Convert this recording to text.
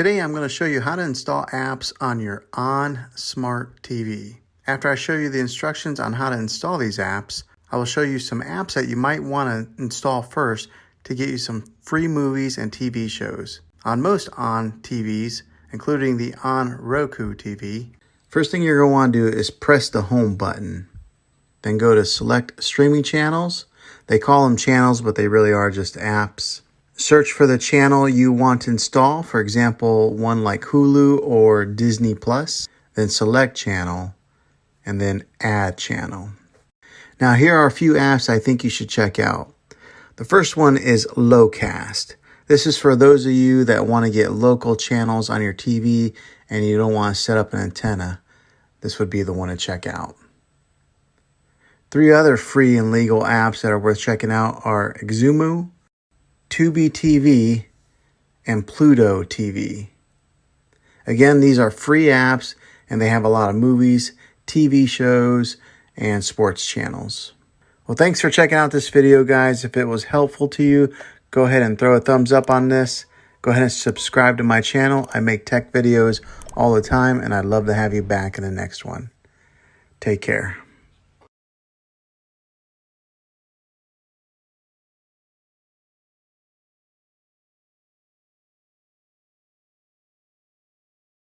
Today I'm going to show you how to install apps on your ONN Smart TV. After I show you the instructions on how to install these apps, I will show you some apps that you might want to install first to get you some free movies and TV shows. On most ONN TVs, including the ONN Roku TV, first thing you're going to want to do is press the home button. Then go to select streaming channels. They call them channels, but they really are just apps. Search for the channel you want to install, for example, one like Hulu or Disney Plus. Then select channel and then add channel. Now here are a few apps I think you should check out. The first one is Locast. This is for those of you that want to get local channels on your TV and you don't want to set up an antenna. This would be the one to check out. 3 other free and legal apps that are worth checking out are Xumo, Tubi TV, and Pluto TV. Again, these are free apps and they have a lot of movies, TV shows, and sports channels. Well, thanks for checking out this video, guys. If it was helpful to you, go ahead and throw a thumbs up on this. Go ahead and subscribe to my channel. I make tech videos all the time and I'd love to have you back in the next one. Take care.